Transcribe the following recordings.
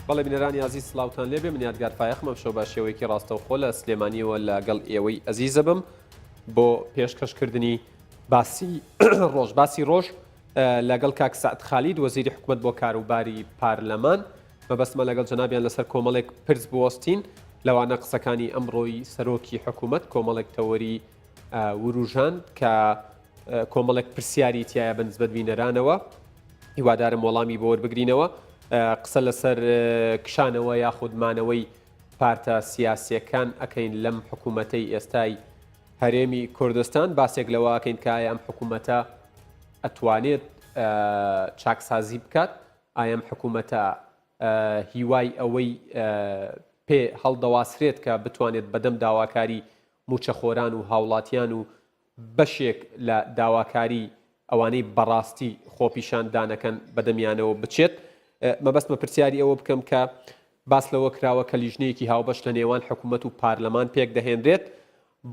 بەڵێ بینەرانی عزیز سلااوان لێبێ من یادگار فایەخمەم شەو بە شێوەیەکی ڕاستەوخۆ لە سلێمانیەوە لەگەڵ ئێوەی ئەزیزە بم بۆ پێشکەشکردنی باسی ڕۆژ لەگەڵ کاک سعد خالید وەزیری حکوومەت بۆ کاروباری پارلەمان مەبەستمە لەگەڵ جەنابیان لەسەر کۆمەڵێک پرس بوەستین لەوانە قسەکانی ئەمڕۆی سەرۆکی حکوومەت کۆمەڵێک تەوەری وروژان کە کۆمەڵێک پرسیاری تایە بە نسبەت بینەرانەوە هیوادارم وەڵامی بۆ وەربگرینەوە قسە لەسەر کشانەوە یاخودمانەوەی پارتە سیاسیەکان ئەکەین لەم حکوومەتەی ئێستای هەرێمی کوردستان باسێک لەوە ئەکەین کە ئایا ئەم حکوومەتە ئەتوانێت چاکسازی بکات ئایا ئەم حکوومەتە هیوای ئەوەی پێ هەڵدەواسرێت کە بتوانێت بەدەم داواکاری موچەخۆران و هاوڵاتیان و بەشێک لە داواکاری ئەوانەی بەڕاستی خۆپیشاندانەکەن بەدەمیانەوە بچێت مەبەستمە پرسیاری ئەوە بکەم کە باس لەوە کراوە کە لیژنەیەکی هاوبەش لە نێوان حکوومەت و پارلەمان پێک دەهێنرێت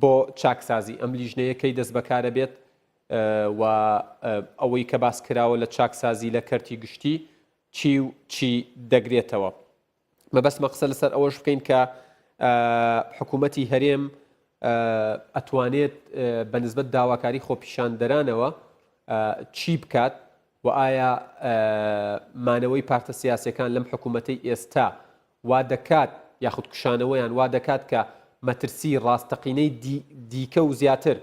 بۆ چاکسازی ئەم لیژنەیەکەی دەست بەکارە بێت و ئەوەی کە باس کراوە لە چاکسازی لە کەرتی گشتی چی و چی دەگرێتەوە مەبەستمە قسە لەسەر ئەوەش بکەین کە حکوومەتی هەرێم ئەتوانێت بەنسبەت داواکاری خۆپیشاندەرانەوە چی بکات و ئایا مانەوەی پارتە سیاسیەکان لەم حکوومەتەی ئێستا وا دەکات یاخود کشانەوەیان وا دەکات کە مەترسی ڕاستەقینەی دیکە و زیاتر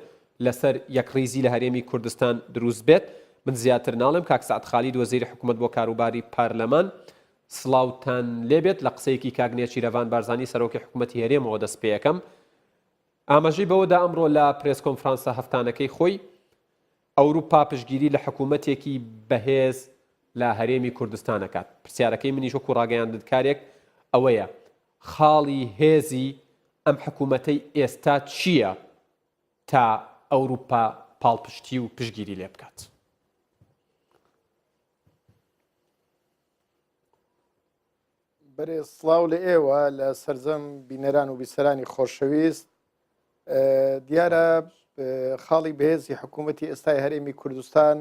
لەسەر یەکڕیزی لە هەرێمی کوردستان دروست بێت من زیاتر ناڵم کاک سعد خالید وەزیری حکوومەت بۆ کاروباری پارلەمان سڵاوتان لێبێت لە قسەیەکی کاگنێکی رەوان بارزانی سەرۆکی حکوومەتی هەرێمەوە دەست پێیەکەم ئاماژەی بەوەدا ئەمڕۆ لە پرێس کۆنفرانسە هەفتانەکەی خۆی ئەوروپا پشگیری لە حکوومەتێکی بەهێز لە هەرێمی کوردستان دەکات پرسیارەکەی منیش وەکو ڕاگەیاندنکارێک ئەوەیە خاڵی هێزی ئەم حکوومەتەی ئێستا چییە تا ئەوروپا پاڵپشتی و پشگیری لێ بکات بەرێ سڵاو لە ئێوە لە سەرجەم بینەران و بیسەرانی خۆشەویست دیارە خاڵی بەهێزی حکوومەتی ئێستای هەرێمی کوردستان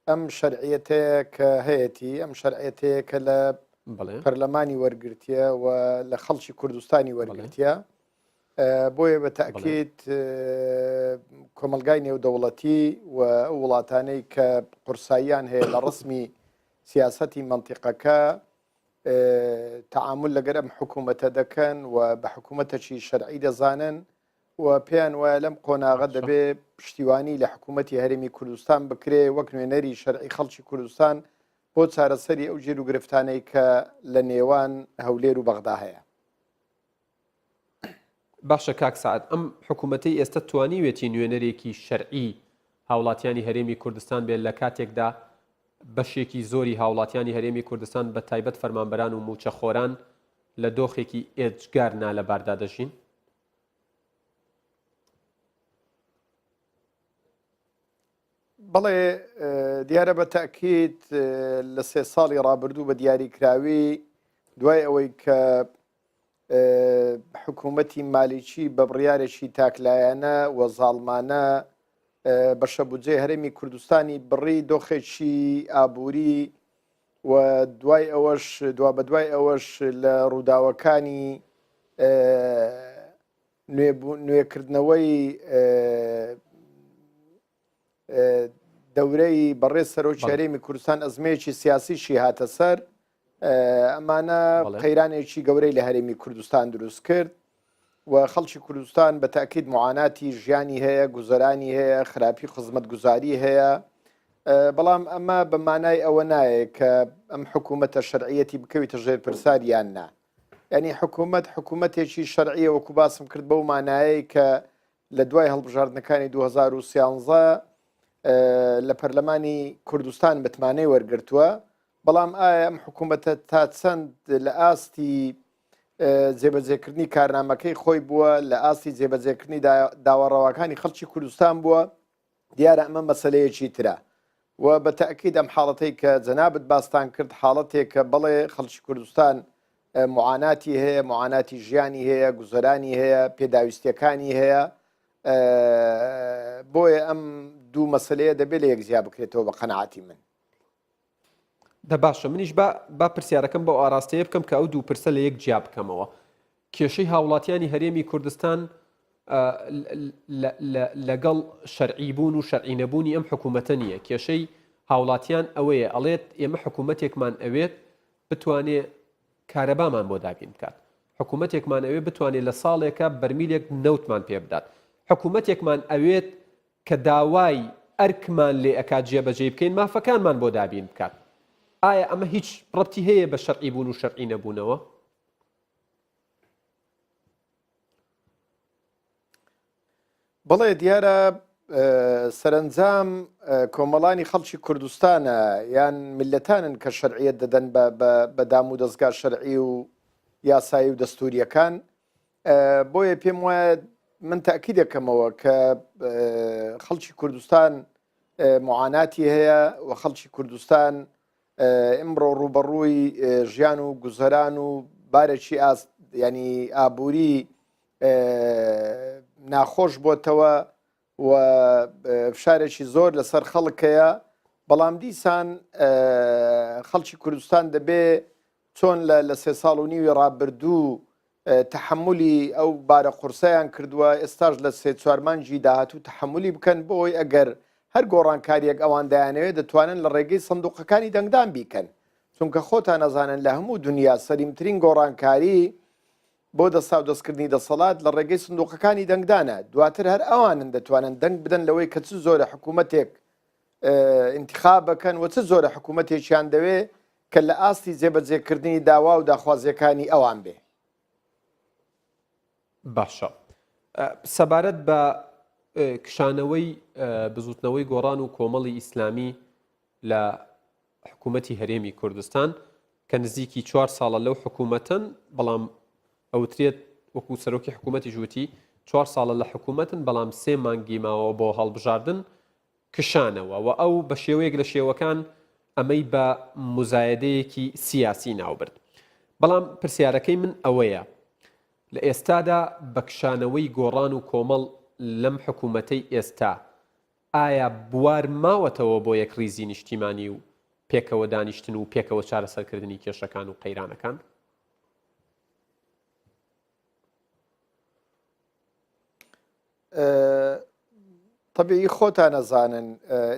ئەم شەرعیەتەیە کە هەیەی ئەم شەرعیەتەیە کە لە پەرلەمانی وەرگرتیە و لە خەڵکی کوردستانی وەرگرتیە بۆیە بە تەکید کۆمەلگای نێودەوڵەتی و وڵاتانەی کە قورساییان هەیە لە ڕسمی سیاسەتی مەنتیقەکە تەعامل لەگەر ئەم حکوومەتە دەکەن و بە حکوومەتێکی شەرعی دەزانن و پێیان وایە لەم قۆناغە دەبێ پشتیوانی لە حکوومەتی هەرێمی کوردستان بکرێ وەک نوێنەری شەرعی خەڵکی کوردستان بۆ چارەسەری ئەو جێر و گرفتانەی کە لە نێوان هەولێر و بەغدا هەیە باشە کاک سعد ئەم حکوومەتەی ئێستا توانیوێتی نوێنەرێکی شەرعی هاوڵاتیانی هەرێمی کوردستان بێت لە کاتێکدا بەشێکی زۆری هاوڵاتیانی هەرێمی کوردستان بە تایبەت فەرمانبەران و موچەخۆران لە دۆخێکی ئێجگار نالەباردا دەژین بەڵێ دیارە بە تەکید لە 3 ساڵی ڕابردوو بە دیاریکراوی دوای ئەوەی کە حکوومەتی مالیکی بە بڕیارێکی تاکلایەنە و زاڵمانە بەشەبوجێ هەرێمی کوردستانی بڕی دۆخێکی ئابووری و دوای ئەوەش بە دوای ئەوەش لە ڕووداوەکانی نوێکردنەوەی دەورەی بەڕێز سەرۆکی هەرێمی کوردستان ئەزمەیەکی سیاسیشی هاتە سەر ئەمانە قەیرانێکی گەورەی لە هەرێمی کوردستان دروست کرد و خەڵکی کوردستان بە تاکید معاناتی ژیانی هەیە گوزەرانی هەیە خراپی خزمەت گوزاری هەیە بەڵام ئەمە بە مانای ئەوە نایە کە ئەم حکوومەتە شەرعیەتی بکەویتە ژێر پرساریان نا یعنی حکوومەتێکی شەرعیە وەکو باسم کرد بەو مانایەی کە لە دوای هەڵبژاردنەکانی 2013 لە پەرلەمانی کوردستان بتمانەی وەرگرتووە بەڵام ئایا ئەم حکوومەتە تا چەند لە ئاستی جێبەجێکردنی کارنامەکەی خۆی بووە لە ئاستی جێبەجێکردنی داوەڕەوەکانی خەڵکی کوردستان بووە دیارە ئەمە مەسەلەیەکی ترە و بە تەکید ئەم حاڵەتەی کە جەنابەت باستان کرد حاڵەتێک کە بەڵێ خەڵکی کوردستان معاناتی هەیە معاناتی ژیانی هەیە گوزەرانی هەیە پێداویستیەکانی هەیە بۆیە ئەم دوو مەسەلەیە دەبێت لە یەکجیا بکرێتەوە بە قەنەعاتی من دە باشە منیش با پرسیارەکەم بۆ ئاراستەیە بکەم کە ئەو دوو پرسە لە یەک جیا بکەمەوە. کێشەی هاوڵاتیانی هەرێمی کوردستان لەگەڵ شەرعی بوون و شەرعی نەبوونی ئەم حکوومەتە نییە. کێشەی هاوڵاتیان ئەوەیە ئەڵێت ئێمە حکوومەتێکمان ئەوێت بتوانێت کارەبامان بۆ دابین بکات. حکوومەتێکمان ئەوێ بتوانێت لە ساڵێکە بەرمیلێک نەوتمان پێ بدات. حکوومەتێکمان ئەوێت کە داوای ئەرکمان لێ ئەکات جێبەجێ بکەین مافەکانمان بۆ دابین بکات. ئایا ئەمە هیچ ڕەبتی هەیە بە شەرعی بوون و شەرعی نەبوونەوە؟ بەڵێ دیارە سەرنجام کۆمەڵانی خەڵکی کوردستانە یان میلەتانن کە شەرعیەت دەدەن بە دام و دەستگا شەرعی و یاسایی و دەستوریەکان. بۆیە پێم وایە من تاکید دەکەمەوە کە خەڵکی کوردستان معاناتی هەیە و خەڵکی کوردستان ئمڕۆ ڕوبەڕووی ژیان و گوزەران و بارێکی ینی ئابووری ناخۆش بۆتەوە و فشارێکی زۆر لەسەر خەڵکەیە. بەڵام دیسان خەڵکی کوردستان دەبێ چۆن لە 3 ساڵ و نیوی ڕابردوو تحملی ئەو بارە قورسەیان کردووە ئێستاش لە 3-4 مانگی داهاتوو تحملی بکەن بۆی ئەگەر هەر گۆڕانکاریەک ئەوان دەیانەوێت دەتوانن لە ڕێگەی سندوقەکانی دەنگدان بیکەن. چونکە خۆتان نەزانن لە هەموو دنیا سەریمترین گۆڕانکاری بۆ دەسا و دەستکردنی دەسەڵات لە ڕێگەی سندوقەکانی دەنگدانە. دواتر هەر ئەوانن دەتوانن دەنگ بدەن لەوەی کە چ زۆرە حکوومەتێک انتخاب بکەن و چ زۆرە حکوومەتێکیان دەوێ کە لە ئاستی جێبەجێکردنی داوا و داخوازیەکانی ئەوان بێ. باشە سەبارەت بە کشانەوەی بزوتنەوەی گۆڕان و کۆمەڵی ئیسلامی لە حکوومەتی هەرێمی کوردستان کە نزیکی 4 ساڵە لەو حکوومەتن، بەڵام ئەوترێت وەکو سەرۆکی حکوومەتی ژووتی 4 ساڵە لە حکوومەتن بەڵام 3 مانگی ماوە بۆ هەڵبژاردن کشانەوە و ئەو بە شێوەیەک لە شێوەکان ئەمەی بە مزایدەیەکی سیاسی ناوبرد. بەڵام پرسیارەکەی من ئەوەیە لە ئێستادا بە کشانەوەی گۆڕان و کۆمەڵ لەم حکوومەتەی ئێستا ئایا بوار ماوەتەوە بۆ یەک ریزی نیشتیمانی و پێکەوە دانیشتن و پێکەوە چارەسەرکردنی کێشەکان و قەیرانەکان؟ طبیعی خۆتان نەزانن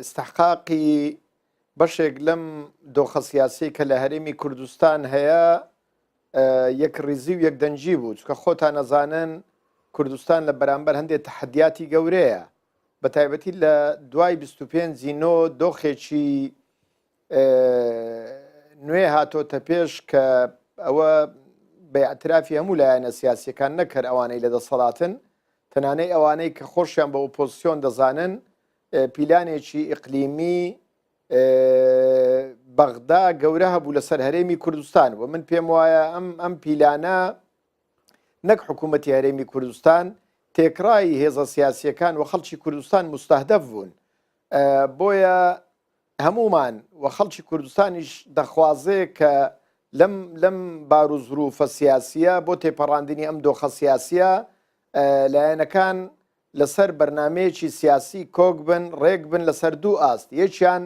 ئستحقاقی بەشێک لەم دۆخە سیاسی کە لە هەرێمی کوردستان هەیە یەک ریزی و یەک دەنجی بوو، چکە خۆتان نەزانن کوردستان لە بەرامبەر هەندێک تەحەدیاتی گەورەیە، بە تایبەتی لە دوای 25 نۆ دۆخێکی نوێ هاتۆتە پێش کە ئەوە بە ئەترافی هەموو لایەنە سیاسیەکان نەکرد ئەوانەی لە دەسەڵاتن، تەنانەی ئەوانەی کە خۆشیان بە ئۆپۆزیسیۆن دەزانن پیلانێکی ئیقلیمی بەغدا گەورە هەبوو لەسەر هەرێمی کوردستان و من پێم وایە ئەم پیلانە نەک حکوومەتی هەرێمی کوردستان تێکڕای هێزە سیاسیەکان و خەڵکی کوردستان مستەهدەف بوون. بۆیە هەمومان و خەڵکی کوردستانیش دەخوازێ کە لەم باروزروفە سیاسیە بۆ تێپەڕاندنی ئەم دۆخە سیاسیە لایەنەکان لەسەر بەرنمەیەکی سیاسی کۆک بن، ڕێک بن لەسەر دوو ئاست. یەکیان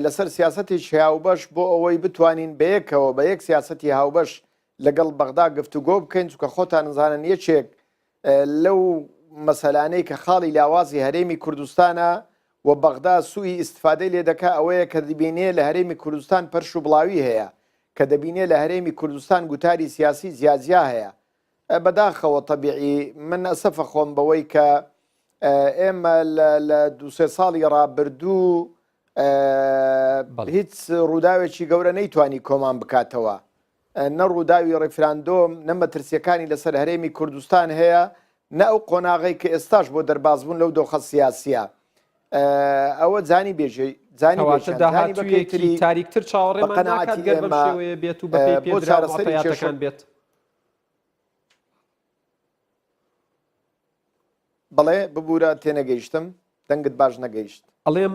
لەسەر سیاسەتێکی هاوبەش بۆ ئەوەی بتوانین بەیەکەوە بە یەک سیاسەتی هاوبەش لەگەڵ بەغدا گفتوگۆ بکەین، چونکە خۆتان نزانن یەکێک لەو مەسەلانەی کە خاڵی لاوازی هەرێمی کوردستانە و بەغدا سوئی ئیستفادەی لێ دەکا ئەوەیە کە دەبینێ لە هەرێمی کوردستان پەرش و بڵاوی هەیە، کە دەبینێ لە هەرێمی کوردستان گوتاری سیاسی زیازیا هەیە. بەداخەوە طبیعی من ئەسەفە خۆم بەوەی کە ئێمە لە 2-3 ساڵی ڕابردوو هیچ ڕووداوێکی گەورە نەیتوانی کۆمان بکاتەوە، نە ڕووداوی ڕێفراندۆم نە مەترسیەکانی لەسەر هەرێمی کوردستان هەیە، نە ئەو قۆناغی کە ئێستاش بۆ دەربازبوون لەو دۆخە سیاسیە. ئەوە زانی بێژەی داهاتوویەکی تاریکتر چاوەڕێمان ناکات گەر بەم شێوەیە بێت و بە پێی پێدرا واقعیەتەکان بێت. بەڵێ ببوورە تێنەگەیشتم، دەنگت باش نەگەیشت. ئەڵێم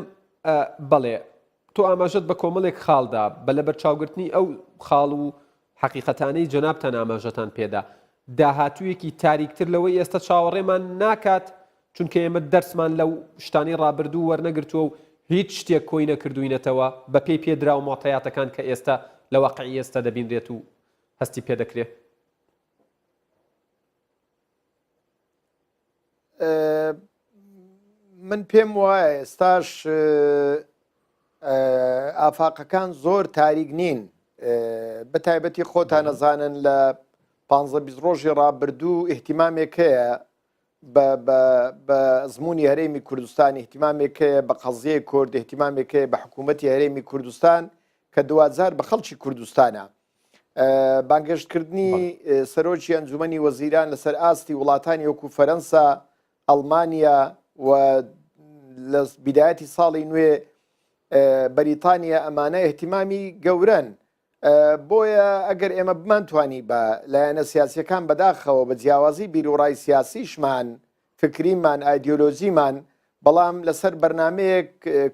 بەڵێ تۆ ئاماژەت بە کۆمەڵێک خاڵدا بە لە بەرچاوگرتنی ئەو خاڵ و حەقیقەتانەی جەنابتان ئاماژەتان پێدا داهاتوویەکی تاریکتر لەوەی ئێستا چاوەڕێمان ناکات، چونکە ئێمە دەرسمان لەو شتانی ڕابردوو وەرنەگرتووە و هیچ شتێک کۆی نەکردوینەتەوە بە پێی پێدرا و مۆتەیاتەکان کە ئێستا لە واقعی ئێستا دەبینرێت و هەستی پێ دەکرێت. من پێم وایە ئێستاش ئافاقەکان زۆر تاریک نین، بە تایبەتی خۆتان نەزانن لە 15 ڕۆژی ڕابردوو احتیمامێک هەیە بە زمانی هەرێمی کوردستان، احتیمامێک هەیە بە قەزیەی کورد، احتیمامێک هەیە بە حکوومەتی هەرێمی کوردستان کە دووازار بە خەڵکی کوردستانە. بانگەشتکردنی سەرۆکی ئەنجومەنی وەزیران لەسەر ئاستی وڵاتانی وەکو فەرەنسا، ئەڵمانیا و لە بیدایەتی ساڵی نوێ بەریتانیا ئەمانە احتیمامی گەورن. بۆیە ئەگەر ئێمە بمانتوانی بە لایەنە سیاسیەکان بەداخەوە بە جیاوازی بیرروڕای سیاسیشمان، فکریمان، ئایدیۆلۆژیمان، بەڵام لەسەر بەرنمەیەک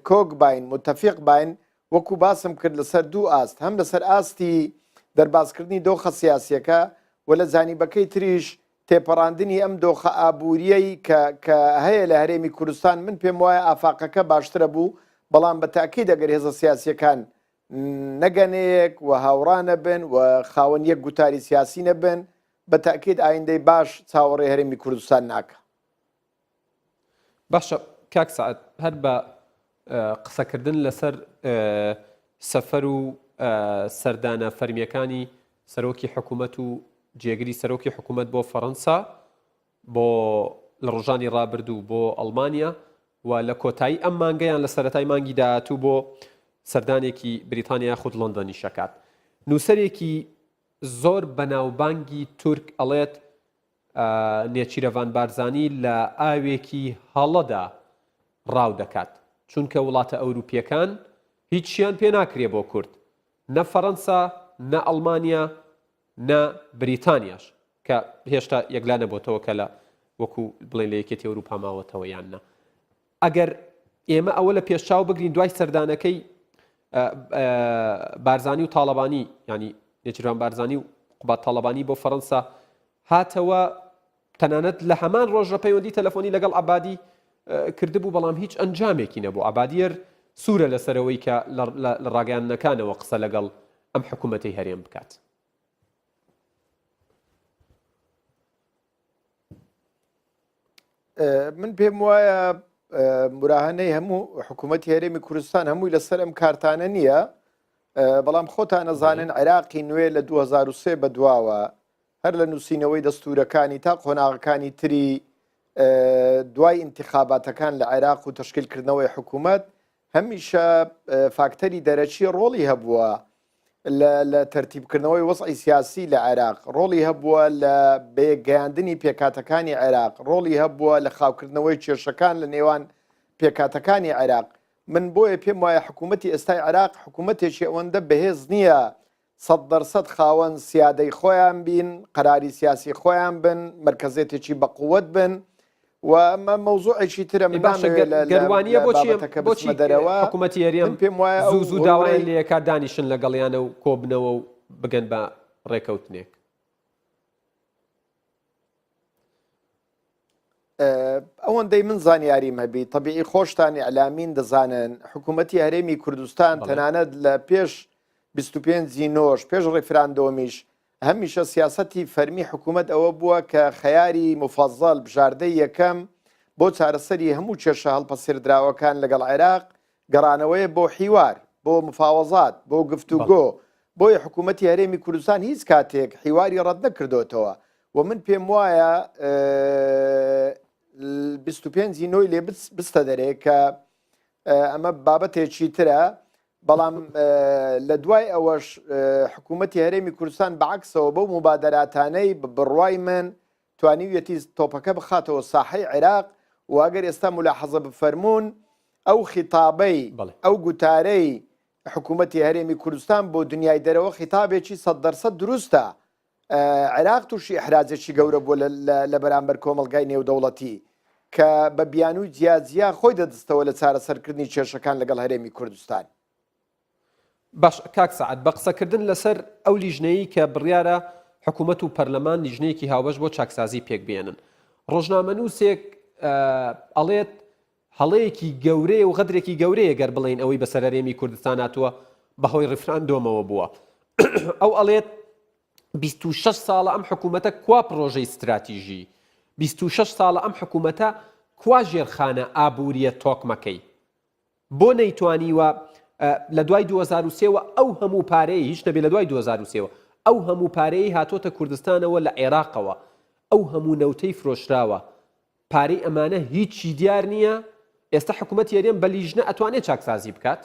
کۆک باین، متتەفیق باین، وەکو باسم کرد لەسەر دوو ئاست، هەم لەسەر ئاستی دەرباسکردنی دۆخە سیاسیەکە و لە جانیبەکەی تریش تێپەڕاندنی ئەم دۆخە ئابوووریەی کە هەیە لە هەرێمی کوردستان. من پێم وایە ئافاقەکە باشترە بوو، بەڵام بە تاکید ئەگەر هێزە سیاسیەکان نەگەنەیەک و هاوڕانە بن و خاوەن یەک گوتاری سیاسی نەبن، بە تاکید ئایندەی باش چاوەڕێی هەرێمی کوردستان ناکە. باشە کاک سەعەد، هەر بە قسەکردن لەسەر سەفەر و سەردانە فەرمیەکانی سەرۆکی حکوومەت و جێگری سەرۆکی حکوومەت بۆ فەڕەنسا بۆ لە ڕۆژانی ڕابردوو بۆ ئەڵمانیا و لە کۆتایی ئەم مانگەیان لە سەرەتای مانگی داهاتوو بۆ سەردانێکی بریتانیا خود لۆندۆنی شەکات. نووسەرێکی زۆر بەناوبانگی تورک ئەڵێت نێچیرەڤان بارزانی لە ئاوێکی هەڵەدا ڕاو دەکات، چونکە وڵاتە ئەوروپیەکان هیچیان پێ ناکرێ بۆ کورد، نە فەڕەنسا، نە ئەڵمانیا، نە بریتانیاش کە هێشتا یەکلا نەبووتەوە کە لە وەکو بڵێن لە یەکێتی ئەوروپا ماوەتەوە یان نە. ئەگەر ئێمە ئەوە لە پێشچاو بگرین دوای سەردانەکەی بارزانی و تاڵەبانی، ینی نێچیروان بارزانی و قوبات تاڵەبانی بۆ فەڕەنسا هاتەوە، تەنانەت لە هەمان ڕۆژە پەیوەندی تەلەفۆنی لەگەڵ عەبادی کردبوو، بەڵام هیچ ئەنجامێکی نەبوو. عەبادیەر سوورە لەسەرەوەی کە لە ڕاگەیاندنەکانەوە قسە لەگەڵ ئەم حکوومەتەی هەرێم بکات. من پێم وایە مراهەنەی هەموو حکوومەتی هەرێمی کوردستان هەمووی لەسەر ئەم کارتانە نییە، بەڵام خۆتان نەزانن عێراقی نوێ لە 2003 بەدواوە هەر لە نووسینەوەی دەستورەکانی تا قۆناغەکانی تری دوای انتخاباتەکان لە عێراق و تشکیلکردنەوەی حکوومەت هەمیشە فاکتەری دەرەچی ڕۆڵی هەبووە لە تەرتیبکردنەوەی وەزعی سیاسی لە عێراق، ڕۆڵی هەبووە لە بێگەیاندنی پێکاتەکانی عێراق، ڕۆڵی هەبووە لە خاوکردنەوەی کێشەکان لە نێوان پێکاتەکانی عێراق. من بۆیە پێم وایە حکوومەتی ئێستای عێراق حکوومەتێکی ئەوەندە بەهێز نییە 100% خاوەن سیادەی خۆیان بین، قەراری سیاسی خۆیان بن، مرکزێتێکی بەقووەت بن و ئەمە مەوزوعێکی ترە. گەروانیە بۆچی دەرەوە حکوومەتی هەرێم پێم وایە زوو داوای لە یەکات دانیشن لەگەڵیانە و کۆبنەوە و بگەن بە ڕێکەوتنێک. ئەوەندەی من زانیاریم هەبی تەبیعی خۆشتانی ئەلامین دەزانن حکوومەتی هەرێمی کوردستان تەنانەت لە پێش 25 نۆش پێش ڕێفراندۆمیش هەمیشە سیاسەتی فەرمی حکوومەت ئەوە بووە کە خەیاری مفەزەڵ بژاردەی یەکەم بۆ چارەسەری هەموو کێشە هەڵپەسێردراوەکان لەگەڵ عێراق گەڕانەوەیە بۆ حیوار، بۆ مفاوەزات، بۆ گفتوگۆ. بۆیە حکوومەتی هەرێمی کوردستان هیچ کاتێک حیواری ڕەت نەکردوێتەوە و من پێم وایە 25 نۆی لێ بستە دەرێ کە ئەمە بابەتێکی ترە، بەڵام لە دوای ئەوەش حکوومەتی هەرێمی کوردستان بەعکسەوە بەو مبادراتانەی بڕوای من توانیویەتی تۆپەکە بخاتەوە ساحەی عێراق و ئەگەر ئێستا ملاحەزە بفەرمونون ئەو خیتابەی ئەو گوتارەی حکوومەتی هەرێمی کوردستان بۆ دنیای دەرەوە خیتابێکی 100% دروستە. عێراق تووشی ئەحراجێکی گەورە بووە لە بەرامبەر کۆمەلگای نێودەوڵەتی کە بە بیانووی جیاجیا خۆی دەدەستەوە لە چارەسەرکردنی کێشەکان لەگەڵ هەرێمی کوردستان. باش کاک سەعەد، بە قسەکردن لەسەر ئەو لیژنەیە کە بڕیارە حکوومەت و پەرلەمان لیژنەیەکی هاوبەش بۆ چاکسازی پێک بێنن، ڕۆژنامەنووسێک ئەڵێت هەڵەیەکی گەورەیە و غەدرێکی گەورەیە گەر بڵین ئەوەی بە سەرهەرێمی کوردستان هاتووە بەهۆی ڕفراندۆمەوە بووە. ئەو ئەڵێت 26 ساڵە ئەم حکوومەتە کوا پرۆژەی استراتیژی، 26 ساڵە ئەم حکوومەتە کوا ژێرخانە ئابووریە تۆکمەکەی، بۆ نەیتوانیوە لە دوای 2023ەوە ئەو هەموو پارەی هیچ نەبێ لە دوای 2023ەوە ئەو هەموو پارەی هاتۆتە کوردستانەوە لە عێراقەوە، ئەو هەموو نەوتەی فرۆشراوە، پارەی ئەمانە هیچی دیار نییە. ئێستا حکوومەت یاریان بە لیژنە ئەتوانێت چاکسازی بکات؟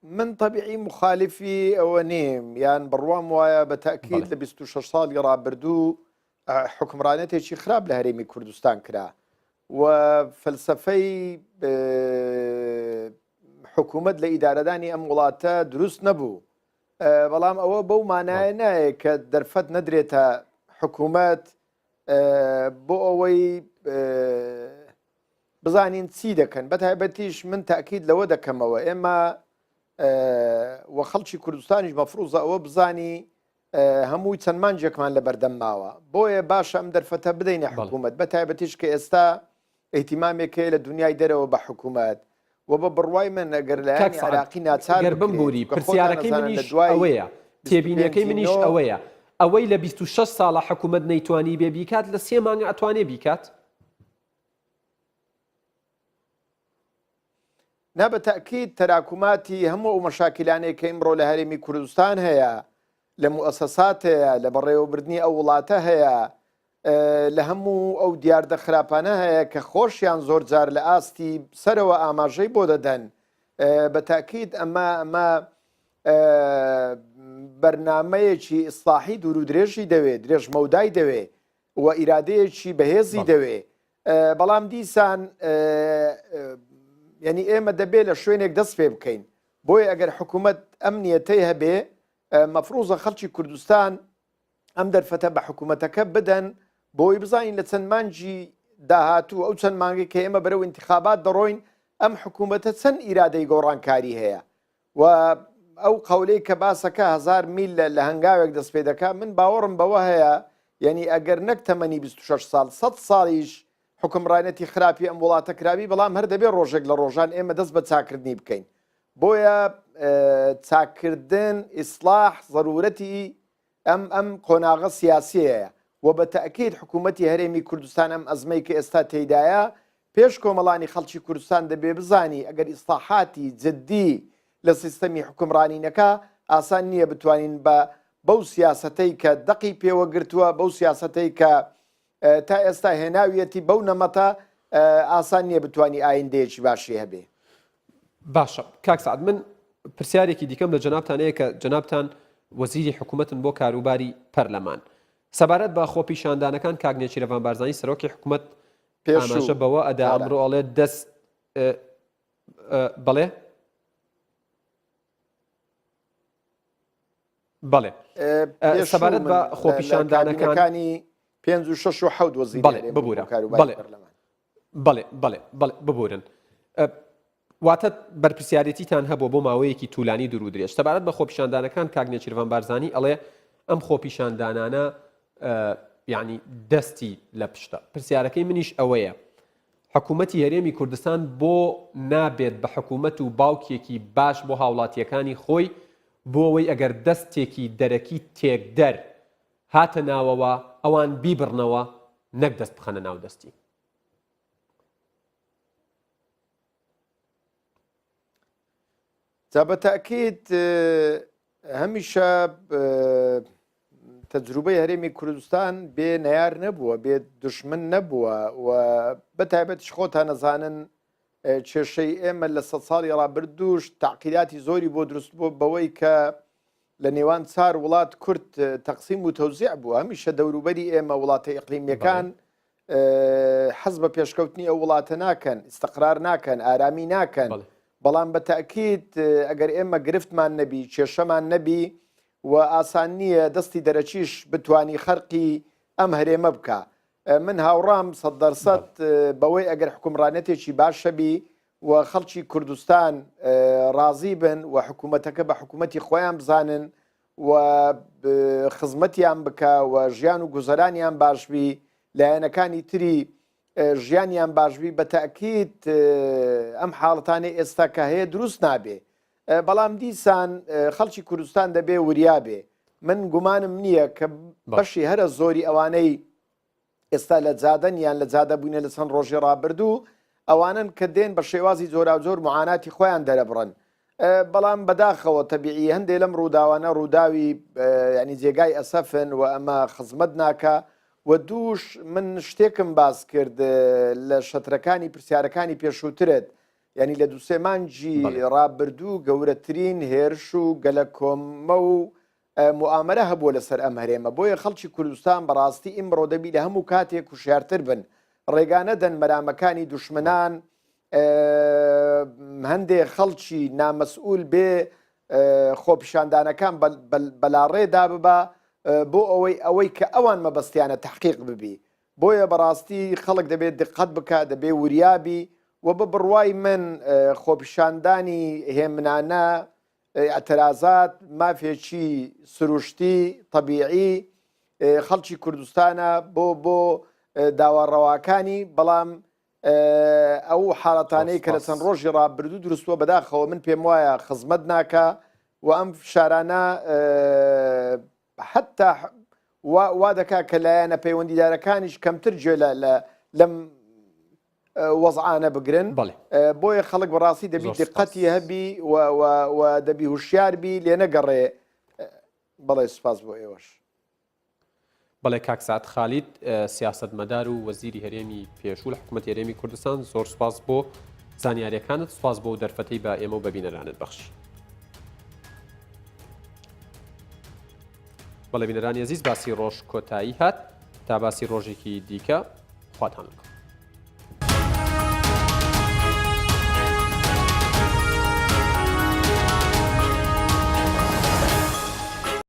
من طبيعي مخالفي ئەوە نیم، یان بڕوام وایە بە تاکید لە 26 ساڵی ڕابردوو حکمڕانەتێکی خراپ لە هەرێمی کوردستان کرا و فەلسەفەی حکوومەت لە ئیدارەدانی ئەم وڵاتە دروست نەبوو. بەڵام ئەوە بەو مانایە نایە کە دەرفەت نەدرێتە حکوومەت بۆ ئەوەی بزانین چی دەکەن. بەتایبەتیش من تاکید لەوە دەکەمەوە ئێمە وە خەڵکی کوردستانیش مەفروزە ئەوە بزانی هەمووی چەند مانجێکمان لە بەردەم ماوە، بۆیە باشە ئەم دەرفەتە بدەینە حکوومەت، بەتایبەتیش کە ئێستا ئەیتیمامێکەیە لە دنیای دەرەوە بە حکوومەت و بە بڕوای من ئەگەر لە عێراقی ناچار بمبووری پرسیارەکەی منیش ئەوەیە، تێبینیەکەی منیش ئەوەیە، ئەوەی لە 26 ساڵە حکوومەت نەیتوانی بێ بیکات لە 3 مانگە ئەتوانێ بیکات؟ نا بە تاکید تەراکوماتی هەموو ئەو مەشاکلانەیە کە ئیمڕۆ لە هەرێمی کوردستان هەیە، لە مؤسسات هەیە، لە بەڕێوەبردننی ئەو وڵاتە هەیە، لە هەموو ئەو دیاردە خراپانە هەیە کە خۆشیان زۆر جار لە ئاستی سەرەوە ئاماژەی بۆ دەدەن. بە تاکید ئەمە بەرنامەیەکی ئیسلاحی دوور و درێژی دەوێت، درێژمەودای دەوێت و ئیرادەیەکی بەهێزی دەوێت. بەڵام دیسان یعنی ئێمە دەبێت لە شوێنێک دەست پێ بکەین، بۆیە ئەگەر حکوومەت ئەم نیەتەی هەبێ مەفروزە خەڵکی کوردستان ئەم دەرفەتە بە حکوومەتەکە بدەن بۆی بزانین لە چەند مانجی داهاتوو ئەو چەند مانگی کە ئێمە بەرەو انتخابات دەڕۆین ئەم حکوومەتە چەند ئیرادەی گۆڕانکاری هەیە و ئەو قەولەی کە باسەکە 1000 میل لە هەنگاوێک دەست پێ دەکات. من باوەڕم بەوە هەیە، یعنی ئەگەر نەک تەمەنی 26 ساڵ 100 ساڵیش حکمڕانەتی خراپی ئەم وڵاتە کرابی، بەڵام هەر دەبێت ڕۆژێک لە ڕۆژان ئێمە دەست بە چاکردنی بکەین. بۆیە چاکردن ئیسلاح ضرورەتی ئەم قۆناغە سیاسیەیە و بە تاکید حکوومەتی هەرێمی کوردستان ئەم ئەزمەی کە ئێستا تێدایە پێش کۆمەڵانی خەڵکی کوردستان دەبێ بزانی ئەگەر ئیسلاحاتی جددی لە سیستەمی حکمڕانینەکە ئاسان نییە بتوانین بەو سیاسەتەی کە دەقی پێوە گرتووە، بەو سیاسەتەی کە تا ئێستا هێناویەتی بەو نەمەتە ئاسان نییە بتوانی ئایندەیەکی باشی هەبێ. باشە کاک سعد، من پرسیارێکی دیکەم لە جەنابتانەیە کە جەنابتان وەزیری حکوومەتن بۆ کاروباری پەرلەمان. سەبارەت بە خۆپیشاندانەکان کاک نێچیرەڤان بارزانی سەرۆکی حکوومەت ئاماژە بەوە ئەدا ئەمڕۆ ئەڵێت دەست بەڵێ بەڵێ سەبارەت بە خۆپیشاندانەکانی 5 و 6 و 7 وەزیر ببوورە بەڵێ ببورن. واتە بەرپرسیارەتیتان هەبوو بۆ ماوەیەکی توولانی دوور و درێژ. سەبارەت بە خۆپیشاندانەکان کاک نێچیرەڤان بارزانی ئەڵێ ئەم خۆپیشاندانانە یعنی دەستی لە پشتە. پرسیارەکەی منیش ئەوەیە، حکوومەتی هەرێمی کوردستان بۆ نابێت بە حکوومەت و باوکێکی باش بۆ هاوڵاتیەکانی خۆی بۆ ئەوەی ئەگەر دەستێکی دەرەکی تێکدەر هاتە ناوەوە ئەوان بیبڕنەوە نەک دەست بخەنە ناو دەستی. جا بە تاکید هەمیشە تەجروبەی هەرێمی کوردستان بێ نەیار نەبووە، بێ دشمن نەبووە و بەتایبەتیش خۆتان نەزانن کێشەی ئێمە لە 100 ساڵی ڕابردووش تاقیداتی زۆری بۆ دروست بوو بەوەی کە لە نێوان 4 وڵات کورد تەقسیم و تەوزیع بوو. هەمیشە دەوروبەری ئێمە وڵاتە ئیقلیمیەکان حەز بە پێشکەوتنی ئەو وڵاتە ناکەن، ئیستقرار ناکەن، ئارامی ناکەن. بەڵام بە تاکید ئەگەر ئێمە گرفتمان نەبی، کێشەمان نەبی و ئاسان نییە دەستی دەرەچیش بتوانی خەرقی ئەم هەرێمە بکە. من هاوڕام 100% بەوەی ئەگەر حکومڕانەتێکی باشە بی و خەڵکی کوردستان ڕازی بن و حکوومەتەکە بە حکوومەتی خۆیان بزانن و خزمەتیان بکە و ژیان و گوزەرانیان باشبی لایەنەکانی تری ژیانیان باشبی بە تەکید ئەم حاڵەتانەی ئێستا کە هەیە دروست نابێ. بەڵام دیسان خەڵکی کوردستان دەبێ وریابێ. من گومانم نییە کە بەشی هەرە زۆری ئەوانەی ئێستا لە جادەن یان لە جادە بوونە لە چەند ڕۆژی ڕابردوو ئەوانن کە دێن بە شێوازی زۆرا زۆر معاناتی خۆیان دەرەبڕن. بەڵام بەداخەوە تەبیعی هەندێک لەم ڕووداوانە ڕووداوی ینی جێگای ئەسەفن و ئەمە خزمەت ناکە و دووش من شتێکم باس کرد لە شەترەکانی پرسیارەکانی پێشووترت ینی لە دووسێ مانجی ڕابردوو گەورەترین هێرش و گەلە کۆمە و موامەرە هەبووە لەسەر ئەم هەرێمە بۆیە خەڵکی کوردستان بەڕاستی ئیمڕۆ دەبی لە هەموو کاتێک وشیارتر بن ڕێگانە دەن مەرامەکانی دوشمنان هەندێک خەڵکی نامەسئول بێ خۆپیشاندانەکان بەلاڕێدا ببە بۆ ئەوەی کە ئەوان مەبەستیانە تحقیق ببی. بۆیە بەڕاستی خەڵک دەبێت دقت بکە دەبێ وریابی و بە بڕوای من خۆپیشاندانی هێمنانە ئەترازات مافێکی سروشتی طبیعی خەڵکی کوردستانە بۆ داواڕەواکانی بەڵام ئەو حاڵەتانەی کە لە چەند ڕۆژی ڕابردوو دروستووە بەداخەوە من پێم وایە خزمەت ناکە و ئەم شارانە حتا وا دەکا کە لایەنە پەیوەندیدارەکانیش کەمتر گوێ لەم وەزعانە بگرن. بۆیە خەڵک بەڕاستی دەبی دقەتی هەبی و دەبی هوشیاربی لێ نەگەڕێ. بەڵێ سوپاس بۆ ئێوەش. بەڵێ کاکسات خالید سیاسەتمەدار و وەزیری هەرێمی پێشوو لە حکوومەتی هەرێمی کوردستان زۆر سوپاس بۆ زانیاریەکانت سوپاس بۆ دەرفەتەی بە ئێمە و بەبینەرانت بەخشی. بەڵێ بینەرانی عەزیز باسی ڕۆژ کۆتایی هات تا باسی ڕۆژێکی دیکە خواتان لەگەڵ.